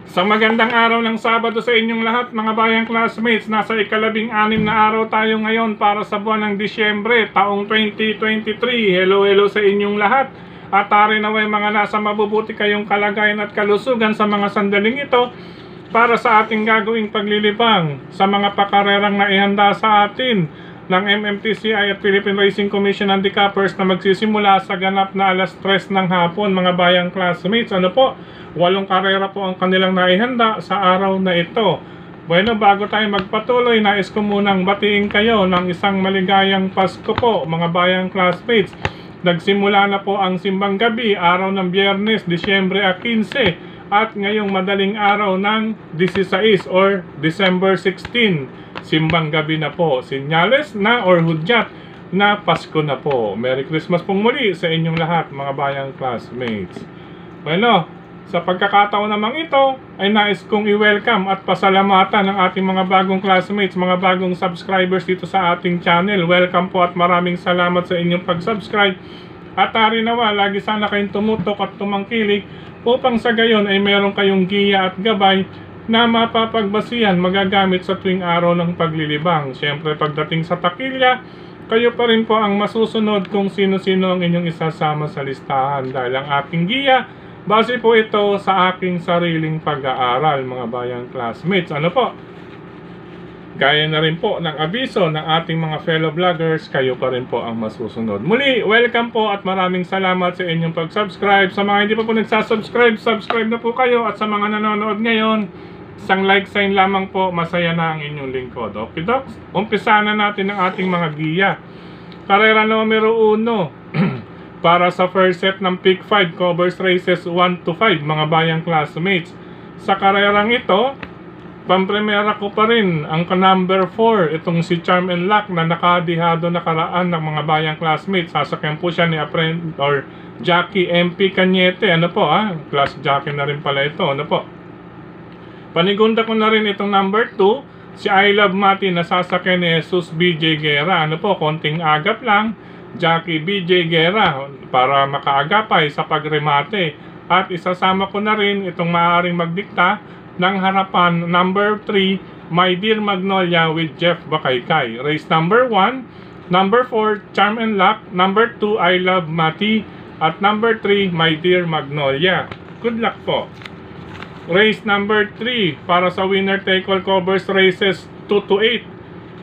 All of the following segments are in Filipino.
Sa magandang araw ng Sabado sa inyong lahat mga bayang classmates, nasa ika-labing-anim na araw tayo ngayon para sa buwan ng Disyembre, taong 2023. Hello sa inyong lahat at tari naway mga nasa mabubuti kayong kalagayan at kalusugan sa mga sandaling ito para sa ating gagawing paglilibang sa mga pakarerang naihanda sa atin ng MMTCI at Philippine Racing Commission Handicappers na magsisimula sa ganap na alas 3 ng hapon mga bayang classmates. 8 karera po ang kanilang naihanda sa araw na ito. Bueno, bago tayo magpatuloy, nais ko munang batiin kayo ng isang maligayang Pasko po mga bayang classmates. Nagsimula na po ang simbang gabi araw ng Biyernes, Disyembre 15 at ngayong madaling araw ng 16 or December 16. Simbang gabi na po, sinyales na or hudyat na Pasko na po. Merry Christmas pong muli sa inyong lahat mga bayang classmates. Bueno, sa pagkakataon namang ito ay nais kong i-welcome at pasalamatan ng ating mga bagong classmates, mga bagong subscribers dito sa ating channel. Welcome po at maraming salamat sa inyong pag-subscribe. At tari nawa, lagi sana kayong tumutok at tumangkilik upang sa gayon ay meron kayong giya at gabay na mapapagbasihan magagamit sa tuwing araw ng paglilibang. Siyempre pagdating sa takilya, kayo pa rin po ang masusunod kung sino-sino ang inyong isasama sa listahan dahil ang aking giya, base po ito sa aking sariling pag-aaral mga bayang classmates. Ano po? Gaya na rin po ng abiso ng ating mga fellow vloggers, kayo pa rin po ang masusunod. Muli, welcome po at maraming salamat sa inyong pag-subscribe. Sa mga hindi pa po nagsasubscribe, subscribe na po kayo. At sa mga nanonood ngayon, isang like sign lamang po, masaya na ang inyong lingkod. Okay, Docs? Umpisa na natin ang ating mga giya. Karera numero 1 para sa first set ng Pick 5 covers races 1 to 5 mga bayang classmates. Sa karerang ito, pampremera ko pa rin ang number 4, itong si Charm and Luck na nakadihado nakaraan ng mga bayang classmates. Sasakyan po siya ni Jackie MP Cañete. Ano po class jockey na rin pala ito. Ano po? Panigunda ko na rin itong number 2, si I Love Mati na sasakyan ni Jesus BJ Guerra. Ano po, konting agap lang, Jackie BJ Guerra para makaagapay sa pagremate. At isasama ko na rin itong maaaring magdikta ng harapan, number 3, My Dear Magnolia with Jeff Bakaykay. Race number 1, number 4, Charm and Luck, number 2, I Love Mati, at number 3, My Dear Magnolia. Good luck po. Race number 3 para sa winner take all covers races 2 to 8.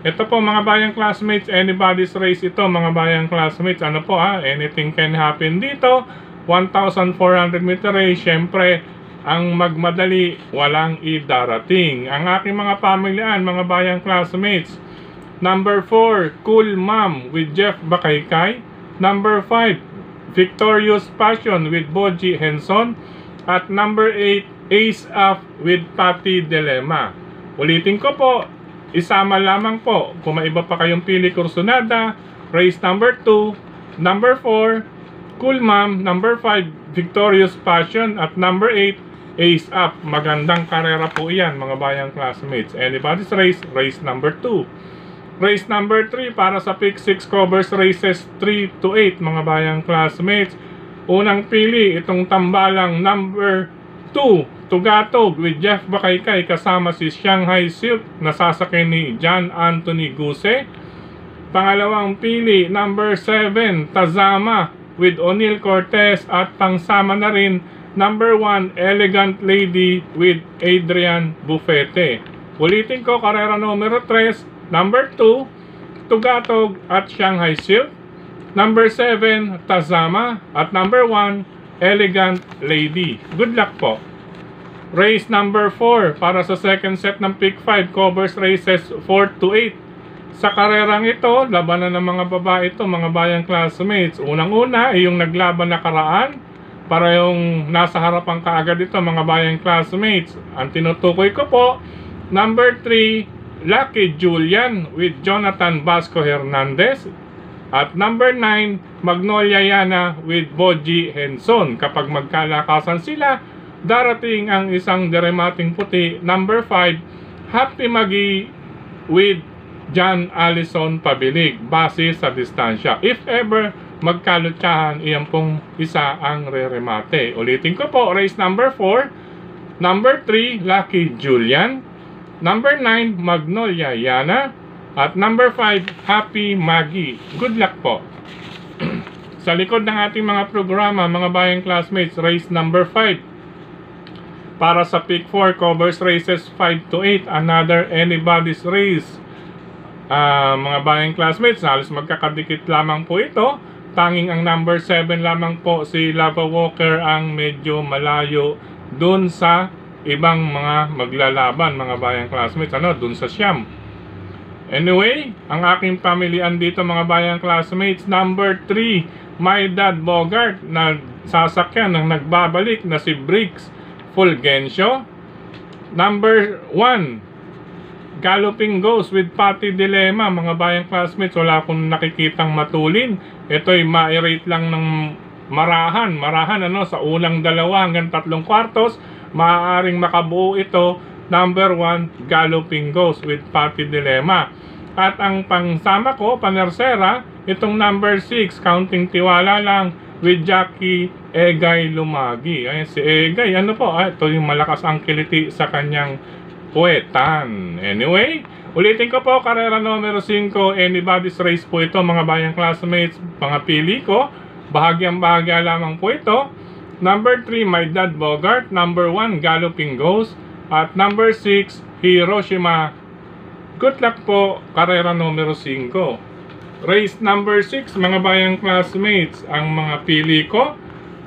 Ito po mga bayang classmates, anybody's race ito mga bayang classmates. Ano po anything can happen dito. 1,400 meter race, syempre ang magmadali walang idarating. Ang aking mga pamilyan mga bayang classmates, number 4, Cool Mom with Jeff Bakaykay, number 5, Victorious Passion with Boji Henson, at number 8, Ace Up with Patty Dilema. Ulitin ko po, isama lamang po. Kung may iba pa kayong pili, kursunada. Race number 2, number 4, Cool Mom, number 5, Victorious Passion, at number 8, Ace Up. Magandang karera po iyan mga bayang classmates. Anybody's race, race number 2. Race number 3 para sa Pick 6 covers races 3 to 8 mga bayang classmates. Unang pili itong tambalang number 2, Tugatog with Jeff Bakaykay kasama si Shanghai Silk na sasakyan ni John Anthony Guse. Pangalawang pili, number 7, Tazama with O'Neil Cortez, at pangsama na rin number 1, Elegant Lady with Adrian Bufete. Ulitin ko, karera numero 3, number 2, Tugatog at Shanghai Silk, number 7, Tazama, at number 1, Elegant Lady. Good luck po. Race number 4 para sa second set ng Pick 5 covers races 4 to 8. Sa karerang ito, labanan ng mga babae ito mga bayang classmates. Unang-una ay yung naglaban na karaan para yung nasa harapan kaagad ito mga bayang classmates. Ang tinutukoy ko po, number 3, Lucky Julian with Jonathan Vasco Hernandez, at number 9, Magnolia Yana with Boji Henson. Kapag magkalakasan sila, darating ang isang deremating puti, number 5, Happy Magi with John Allison Pabilig, base sa distansya. If ever magkalutsahan, iyan pong isa ang re-remate. Ulitin ko po, race number 4, Number 3, Lucky Julian. Number 9, Magnolia Yana. At number 5, Happy Maggie. Good luck po. Sa likod ng ating mga programa, mga bayang classmates, race number 5. Para sa pick 4, covers races 5 to 8. Another anybody's race. Mga bayang classmates, halos magkakadikit lamang po ito. Tanging ang number 7 lamang po, si Lava Walker, ang medyo malayo dun sa ibang mga maglalaban, mga bayang classmates, dun sa siyam. Anyway, ang aking pamilian dito, mga bayang classmates, number 3, My Dad Bogart, na sasakyan ng nagbabalik na si Briggs Fulgencio. Number 1, Galloping Ghost with Patty Dilemma, mga bayang classmates, wala akong nakikitang matulin. Ito'y ma-rate lang ng marahan sa unang 2 hanggang 3 kwartos, maaaring makabuo ito. Number 1, Galloping Ghost with Patty Dilemma. At ang pangsama ko, panersera, itong number 6, Counting Tiwala Lang with Jackie Egay Lumagi. Ay, si Egay, ito yung malakas ang kiliti sa kanyang puwetan. Anyway, ulitin ko po, karera numero 5, anybody's race po ito, mga bayang classmates, mga pili ko. Bahagyang-bahagya lamang po ito. Number 3, My Dad Bogart. Number 1, Galloping Ghost. At number 6, Hiroshima. Good luck po, karera numero 5. Race number 6, mga bayang classmates, ang mga pili ko.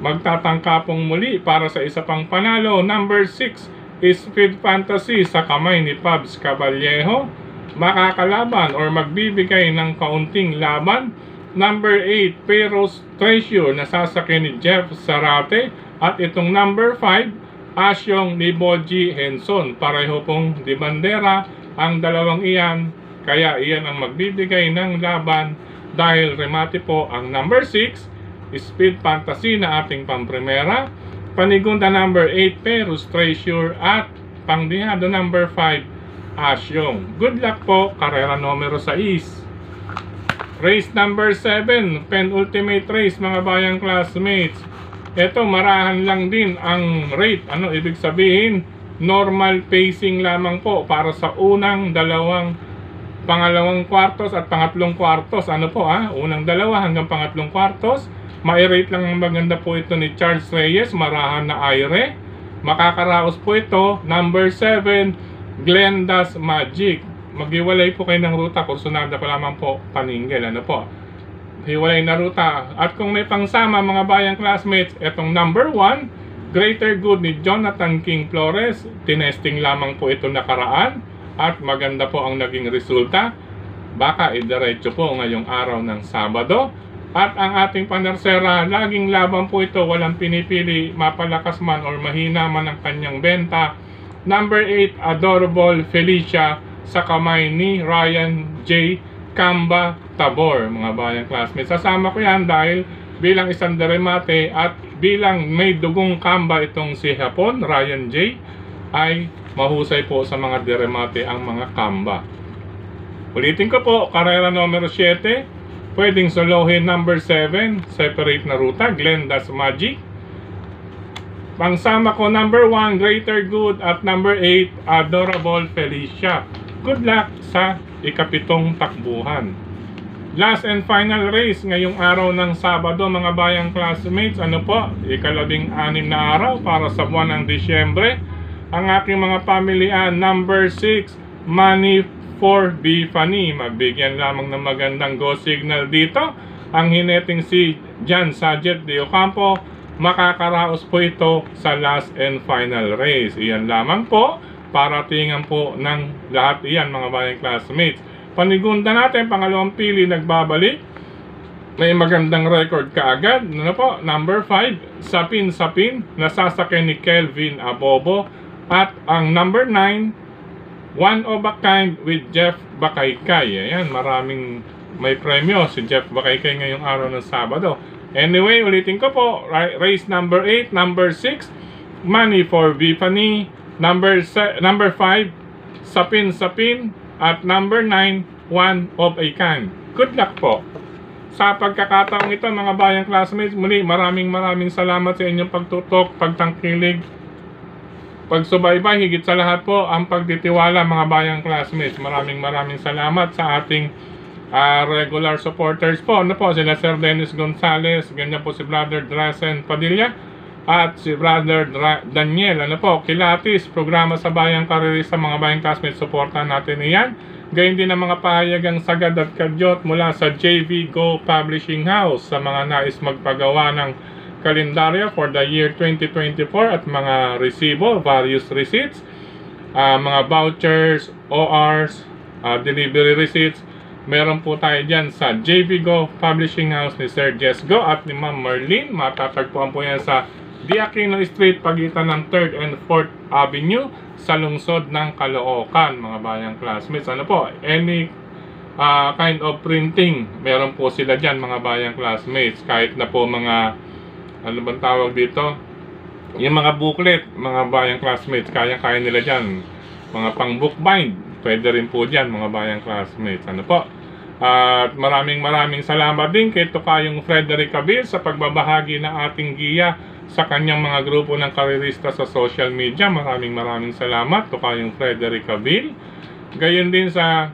Magtatangka pong muli para sa isa pang panalo. Number 6, Speed Fantasy sa kamay ni Pabs Caballejo. Makakalaban or magbibigay ng kaunting laban. Number 8, Peros Treasure na sasakyan ni Jeff Sarate. At itong number 5, Asyong ni Boji Henson. Pareho pong di bandera ang dalawang iyan, kaya iyan ang magbibigay ng laban dahil remate po ang number 6, Speed Fantasy na ating pamprimera. Panigunda number 8, Peros Treasure. At pangdihado number 5, Asyong. Good luck po, karera numero 6. Race number 7, penultimate race, mga bayang classmates. Ito, marahan lang din ang rate. Ano ibig sabihin? Normal pacing lamang po para sa unang pangalawang kwartos at pangatlong kwartos. Unang 2 hanggang pangatlong kwartos. Ma-rate lang ang maganda po ito ni Charles Reyes, marahan na Aire. Makakaraos po ito, number 7, Glenda's Magic. Maghiwalay po kayo ng ruta, kursunada ko lamang po, paningil, hiwalay na ruta. At kung may pangsama, mga bayang classmates, etong number 1, Greater Good ni Jonathan King Flores. Tinesting lamang po ito nakaraan at maganda po ang naging resulta. Baka idiretso po ngayong araw ng Sabado. At ang ating panersera, laging laban po ito, walang pinipili, mapalakas man or mahina man ang kanyang benta. Number 8, Adorable Felicia sa kamay ni Ryan J. Kamba Tabor, mga bayang classmates. Sasama ko yan dahil bilang isang deremate at bilang may dugong kamba itong si Hapon, Ryan J, ay mahusay po sa mga deremate ang mga kamba. Ulitin ko po, karera numero 7, pwedeng solohin number 7, separate na ruta, Glenda's Magic. Pangsama ko number 1, Greater Good, at number 8, Adorable Felicia. Good luck sa ikapitong takbuhan. Last and final race ngayong araw ng Sabado, mga bayang classmates. Ikalabing-6 na araw para sa buwan ng Disyembre. Ang aking mga pamilian, number 6, Money for Bifani. Magbigyan lamang ng magandang go signal dito ang hineting si Jan Sajet de Ocampo. Makakaraos po ito sa last and final race. Iyan lamang po, paratingan po ng lahat iyan, mga bayang classmates. Panigunda natin, pangalawang pili nagbabalik. May magandang record kaagad. Number 5, Sapin Sapin, nasasakyan ni Kelvin Abobo. At ang number 9, One of a Kind with Jeff Bakaykay. Ayan, maraming may premyo si Jeff Bakaykay ngayong araw ng Sabado. Anyway, ulitin ko po, race number 8, number 6, Money for Bifani. Number 5, Sapin Sapin. At number 9, One of a Kind. Good luck po. Sa pagkakataong ito, mga bayang classmates, muli maraming salamat sa inyong pagtutok, pagtangkilig. pagsubaybay, higit sa lahat po ang pagtitiwala mga bayang classmates. Maraming salamat sa ating regular supporters po. Ano po, sila Sir Dennis Gonzales, ganyan po si Brother Drasen Padilla at si Brother Daniel, ano po, Kilatis, programa sa Bayang Karerista, mga bayang classmates, supportan natin iyan. Gayon din ang mga pahayagang sagad at kadyot mula sa JV Go Publishing House sa mga nais magpagawa ng kalendaryo for the year 2024 at mga resibo, various receipts, mga vouchers, ORs, delivery receipts. Meron po tayo dyan sa JV Go Publishing House ni Sir Jess Go at ni Ma'am Marlene. Matatagpuan po yan sa D. Aquino Street, pagitan ng 3rd and 4th Avenue sa lungsod ng Caloocan, mga bayang classmates. Ano po, any kind of printing, meron po sila dyan, mga bayang classmates. Kahit na po mga, ano bang tawag dito, yung mga booklet, mga bayang classmates, kaya nila dyan. Mga pang bookbind, pwede rin po dyan, mga bayang classmates. Ano po, at maraming salamat din kay Tokayong Frederick Cabil sa pagbabahagi ng ating giya sa kanyang mga grupo ng karerista sa social media. Maraming salamat, Tokayong Frederick Cabil. Gayon din sa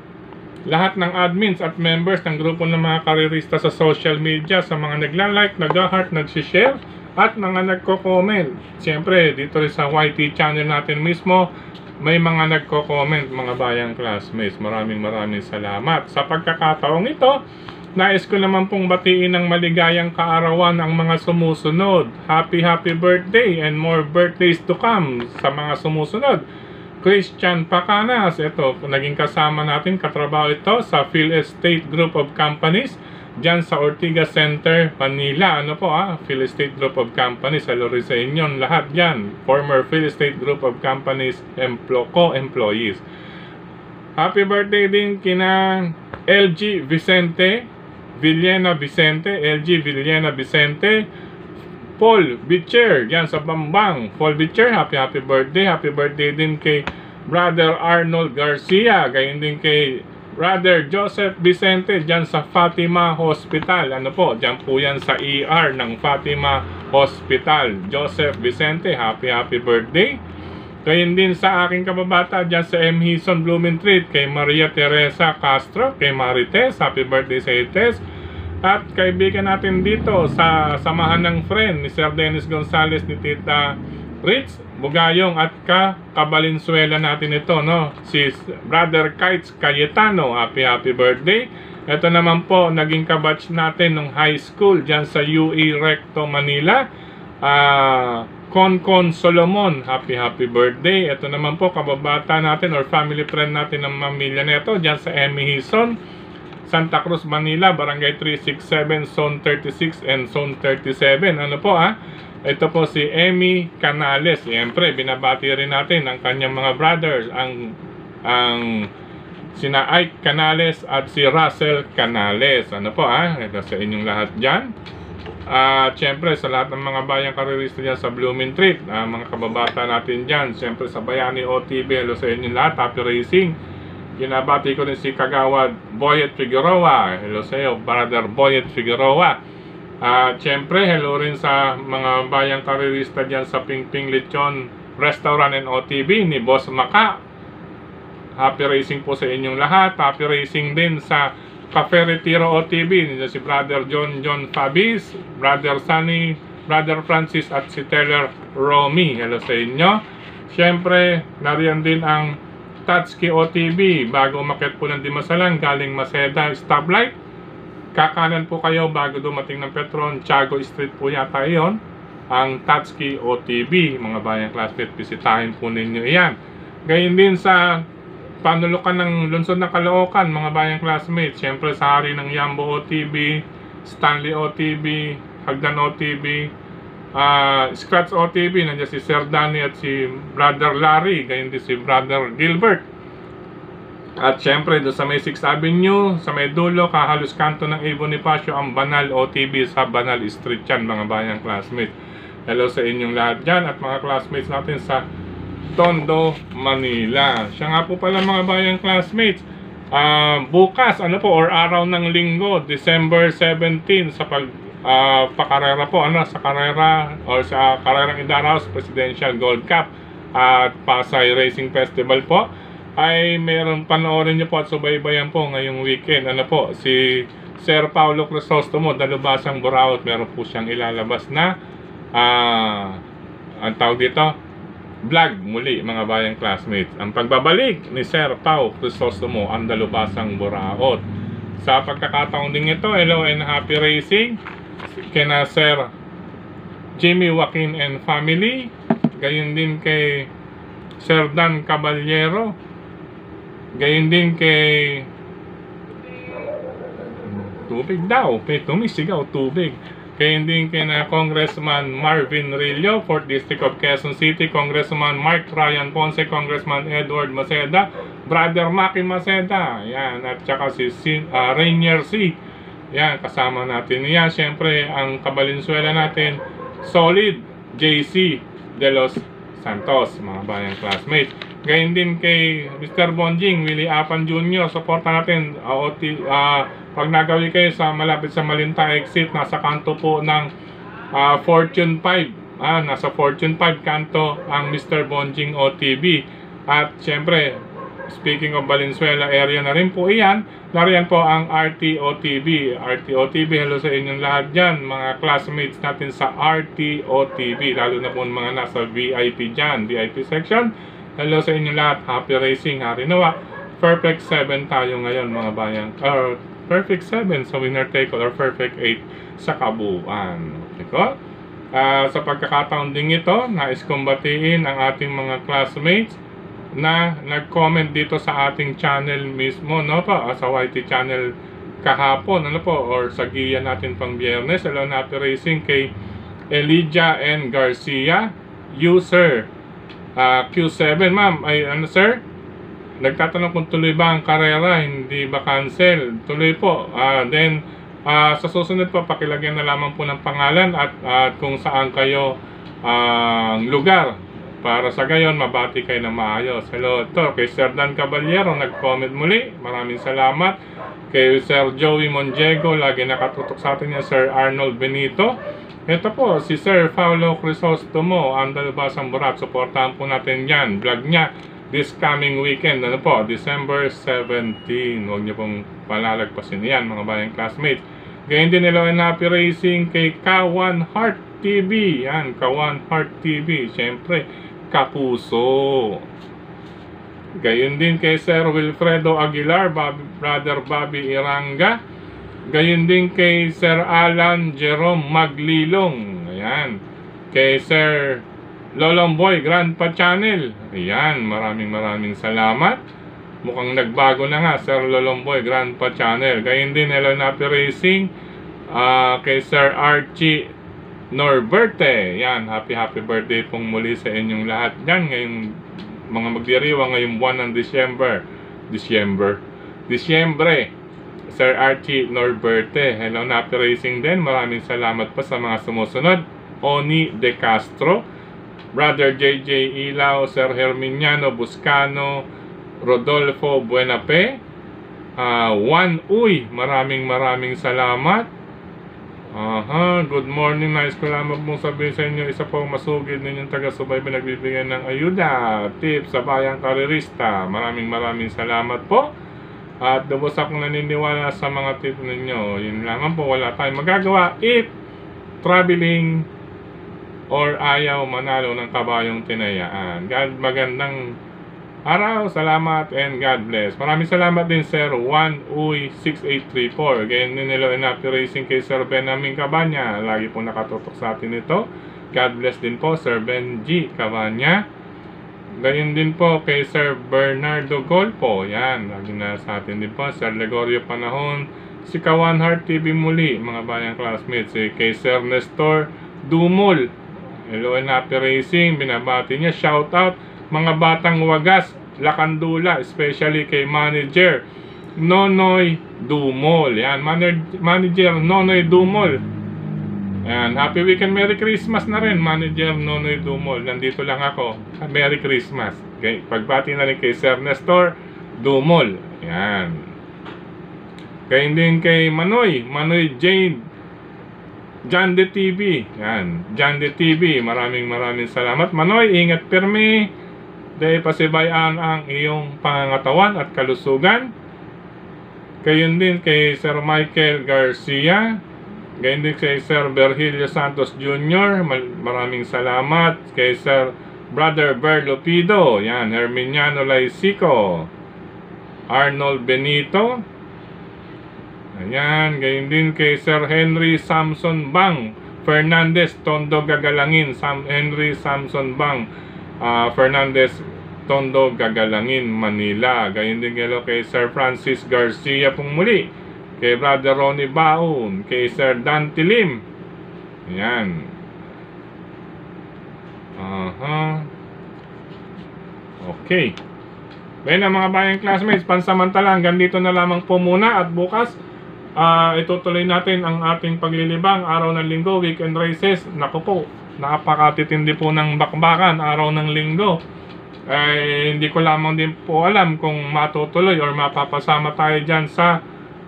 lahat ng admins at members ng grupo ng mga karerista sa social media, sa mga nagla-like, nag-heart, nag-share at mga nagko-comment. Siyempre, dito rin sa YT channel natin mismo, may mga nagko-comment, mga bayang classmates. Maraming salamat. Sa pagkakataong ito, nais ko naman pong batiin ng maligayang kaarawan ang mga sumusunod. Happy birthday and more birthdays to come sa mga sumusunod. Christian Pacanas, ito, naging kasama natin, katrabaho ito sa Phil Estate Group of Companies dyan sa Ortigas Center, Manila. Ano po Phil Estate Group of Companies, hello rin sa inyo lahat dyan. Former Phil Estate Group of Companies co-employees. Happy birthday din kina LG Villena Vicente, Paul Bitcher dyan sa Bambang. Paul Bitcher, happy birthday. Happy birthday din kay Brother Arnold Garcia, gayon din kay Brother Joseph Vicente dyan sa Fatima Hospital. Ano po, dyan po yan sa ER ng Fatima Hospital. Joseph Vicente, happy birthday. Gayon din sa aking kababata dyan sa M. Hison Blumentritt, kay Maria Teresa Castro, kay Marites, happy birthday sa Ites. At kaibigan natin dito sa samahan ng friend ni Sir Dennis Gonzales, ni Tita Ritz Bugayong at Kabalinsuela natin ito, no? Si Brother Kites Cayetano, happy birthday. Ito naman po, naging kabatch natin nung high school dyan sa UE Recto, Manila. Concon Solomon, happy birthday. Ito naman po, kababata natin or family friend natin ng mamilya nito dyan sa Emmy Hison, Santa Cruz, Manila, Barangay 367, Zone 36 and Zone 37. Ano po ito po si Emmy Canales. Siyempre, binabati rin natin ang kanyang mga brothers, ang sina Ike Canales at si Russell Canales. Ano po ito sa inyong lahat dyan. Siyempre, sa lahat ng mga bayang karerista dyan sa Blumentritt, mga kababata natin dyan. Siyempre, sa Bayani OTB, hello sa inyong lahat, happy racing. Ginabati ko rin si Kagawad Boyet Figueroa. Hello sa iyo, Brother Boyet Figueroa. Siyempre, hello rin sa mga bayang karerista dyan sa Pingping Lechon Restaurant and OTB ni Boss Maka. Happy racing po sa inyong lahat. Happy racing din sa Cafe Retiro OTB. Si Brother John Fabis, Brother Sunny, Brother Francis at si Taylor Romy. Hello sa inyo. Siyempre, nariyan din ang Tatsuki OTB. Bago umakyat po ng Dimasalan, galing Maseda stoplight, kakanan po kayo bago dumating ng Petron, Tiago Street po yata iyon, ang Tatsuki OTB. Mga bayang classmates, bisitahin po ninyo iyan. Gayon din sa panulukan ng lungsod ng Caloocan, mga bayang classmates, siyempre sa hari ng Yambo OTB, Stanley OTB, Hagdan OTB, Scratch OTB, nandiyan si Sir Danny at si Brother Larry, gayon din si Brother Gilbert. At syempre doon sa may 6th Avenue, sa may dulo, kahalos kanto ng Evo Bonifacio, ang Banal OTB sa Banal Street yan, mga bayang classmates. Hello sa inyong lahat dyan at mga classmates natin sa Tondo, Manila. Siya nga po pala, mga bayang classmates, bukas, or araw ng linggo, December 17, sa pakarera po, sa karera or sa karerang Indaraos Presidential Gold Cup. at Pasay Racing Festival po, ay meron panoorin nyo po at subaybayan po ngayong weekend. Ano po, si Sir Paulo Crisostomo, Dalubasang Buraot, meron po siyang ilalabas na ang tawag dito, vlog muli mga bayang classmates. Ang pagbabalik ni Sir Pau Crisostomo, ang Dalubasang Buraot. Sa pagkakataon din ito, hello and happy racing kina Sir Jimmy Joaquin and family, gayon din kay Sir Dan Caballero, gayon din kay tubig daw, may tumisigaw tubig, gayon din kay na Congressman Marvin Rillo, 4th District of Quezon City, Congressman Mark Ryan Ponce, Congressman Edward Maceda, Brother Maki Maceda, yan, at saka si Rainier C, yan, kasama natin yan. Siyempre, ang Kabalinsuela natin, Solid JC De Los Santos, mga bayang classmate. Gayon din kay Mr. Bonjing Willie Apan Jr. Suporta natin. Pag nagawi kayo sa malapit sa Malinta exit, nasa kanto po ng Fortune 5. Nasa Fortune 5 kanto ang Mr. Bonjing OTB. At syempre, speaking of Valenzuela area na rin po iyan, nariyan po ang RTOTB. RTOTB, hello sa inyong lahat dyan, mga classmates natin sa RTOTB, lalo na po mga nasa VIP dyan, VIP section. Hello sa inyong lahat, happy racing, hari nawa. Perfect 7 tayo ngayon mga bayang, perfect 7 sa winner take all, or perfect 8 sa kabuuan. Okay? Sa pagkakataon din ito, nais kong batiin ang ating mga classmates na nag-comment dito sa ating channel mismo, no po, sa YT channel kahapon, ano po, or sa giya natin pang Biyernes. Hello na happy racing kay Elijah N. Garcia, user Q7. Ma'am, ay ano sir, nagtatanong kung tuloy ba ang karera, hindi ba cancel? Tuloy po. Then sa susunod po, pakilagyan na lamang po ng pangalan at kung saan kayo lugar, para sa gayon, mabati kayo ng maayos. Hello, ito, kay Sir Dan Caballero, nag-comment muli. Maraming salamat. Kay Sir Joey Monjego, lagi nakatutok sa atin niya, Sir Arnold Benito. Ito po, si Sir Paulo Crisostomo, ang Dalubasang Buraot. Supportahan po natin yan. Vlog niya this coming weekend. Ano po, December 17. Huwag niyo pong palalagpasin yan, mga bayang classmates. Gayon din hello and happy racing kay Kawan Heart TV. Yan, Kawan Heart TV. Siyempre, kapuso. Gayon din kay Sir Wilfredo Aguilar, Brother Bobby Iranga. Gayon din kay Sir Alan Jerome Maglilong. Ayan. Kay Sir Lolomboy Grandpa Channel. Ayan, maraming salamat. Mukhang nagbago na nga, Sir Lolomboy Grandpa Channel. Gayon din hello na happy racing kay Sir Archie Norberte. Yan, happy birthday pong muli sa inyong lahat yan ngayong mga magdiriwang ngayong buwan ng Disyembre. Sir Archie Norberte, hello na happy racing din. Maraming salamat pa sa mga sumusunod. Oni De Castro, Brother JJ Ilaw, Sir Herminiano Buscano, Rodolfo Buenape, Juan Uy, maraming salamat. Good morning. Nais ko lamang mong sabihin sa inyo, isa pong masugid ninyong taga-subaybay nagbibigay ng ayuda, tips sa bayang karerista. Maraming salamat po. At lubos akong naniniwala sa mga tips ninyo. Yun lang po, wala tayong magagawa if traveling or ayaw manalo ng kabayong tinayaan. Magandang araw, salamat, and God bless. Maraming salamat din Sir Juan Uy 6834. Again, hello and happy racing kay Sir Benjamin Cabanya. Lagi po nakatutok sa atin ito. God bless din po Sir Benji Cabanya. Gayon din po kay Sir Bernardo Golpo. Yan, lagi na sa atin din po. Sir Legorio Panahon. Si Kawan Heart TV muli, mga bayang classmates. Kay Sir Nestor Dumol. Hello and happy racing. Binabati niya. Shout out mga batang wagas, Lakandula, especially kay Manager Nonoy Dumol. Yan, Manager Nonoy Dumol. Yan, happy weekend, Merry Christmas na rin, Manager Nonoy Dumol. Nandito lang ako. Merry Christmas. Okay, pagbati na rin kay Sir Nestor Dumol. Yan. Kaya din kay Manoy Jane Jande TV. Yan, Jande TV. Maraming salamat. Manoy, ingat pirmi. Dahil pasibayan ang iyong pangangatawan at kalusugan. Gayon din kay Sir Michael Garcia. Gayon din kay Sir Virgilio Santos Jr. Maraming salamat. Kay Sir Brother Ber Lupido. Yan, Herminiano Laisico. Arnold Benito. Ayan, gayon din kay Sir Henry Samson Bang Fernandez, Tondo Gagalangin. Henry Samson Bang Fernandez, Tondo Gagalangin, Manila. Gayon din kay Sir Francis Garcia pong muli. Kay Brother Ronnie Baon. Kay Sir Dan Tilim. Ayan. Okay. Well, mga bayang classmates, pansamantala hanggang dito na lamang po muna at bukas itutuloy natin ang ating paglilibang araw ng linggo, weekend races. Naku po, napakatitindi po ng bakbakan araw ng linggo. Hindi ko lamang din po alam kung matutuloy or mapapasama tayo dyan sa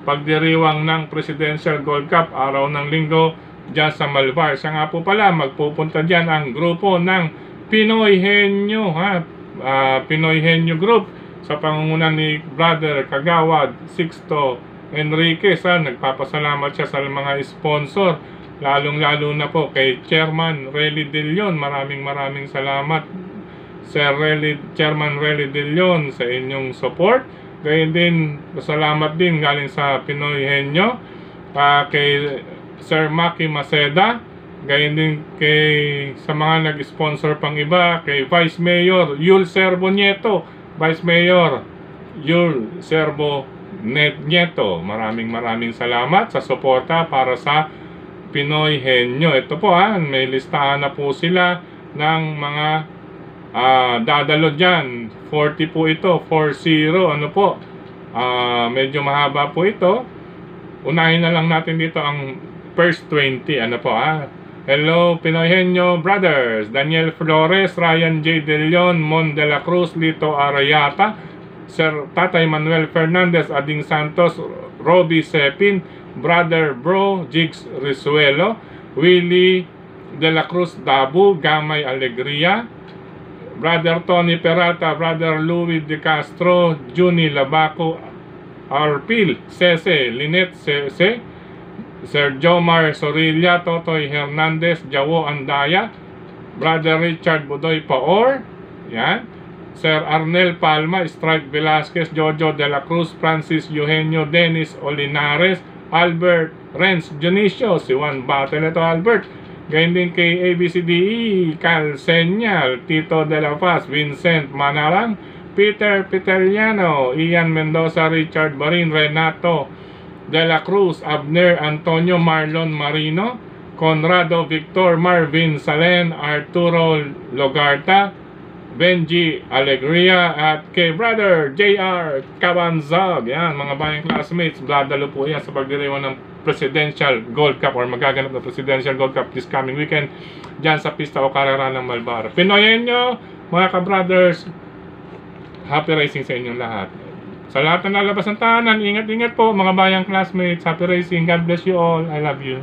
pagdiriwang ng Presidential Gold Cup araw ng linggo dyan sa Malvar. Siya nga po pala, magpupunta dyan ang grupo ng Pinoy Henyo, Pinoy Henyo Group sa pangunguna ni Brother Kagawad Sixto Enriquez. Nagpapasalamat siya sa mga sponsor, lalong-lalo na po kay Chairman Relly De Leon. Maraming salamat Sir Chairman Relly De Leon sa inyong support. Gayun din, salamat din galing sa Pinoy Henyo kay Sir Maki Maceda. Gayun din sa mga nag-sponsor pang iba, kay Vice Mayor Yul Servo Nieto, Vice Mayor Yul Servo Nieto. Maraming salamat sa suporta para sa Pinoy Henyo. Ito po may listahan na po sila ng mga dadalo dyan. 40 po ito, 40. Ano po, medyo mahaba po ito. Unahin na lang natin dito ang first 20. Ano po Hello Pinoy Henyo Brothers, Daniel Flores, Ryan J. De Leon, Mon de la Cruz, Lito Arayata, Sir Tatay Manuel Fernandez, Ading Santos, Roby Sepin, Brother Bro, Jigs Risuelo, Willie de la Cruz Dabu, Gamay Alegria, Brother Tony Peralta, Brother Louis De Castro, Juni Labaco, Arpil, Cese, Linet Cese, Sir Jomar Sorilla, Totoy Hernandez, Jawo Andaya, Brother Richard Budoy Paor, yan, Sir Arnel Palma, Strike Velasquez, Jojo de la Cruz, Francis Eugenio, Dennis Olinares, Albert Renz Dionisio, si Juan Battle ito Albert. Gayun din kay ABCDE, Cal Senyal, Tito de la Paz, Vincent Manarang, Peter Peteriano, Ian Mendoza, Richard Barin, Renato de la Cruz, Abner Antonio, Marlon Marino, Conrado Victor, Marvin Salen, Arturo Logarta, Benji Alegria, at kay Brother JR Cabanzag. Yan, mga bayang classmates, dadalo po yan sa pagdiriwang ng Presidential Gold Cup or magaganap na Presidential Gold Cup this coming weekend dyan sa pista o karera ng Malvar. Pinoy Henyo, mga ka-brothers, happy racing sa inyong lahat. Sa lahat ng lalabas ng tahanan, ingat-ingat po mga bayang classmates. Happy racing. God bless you all. I love you.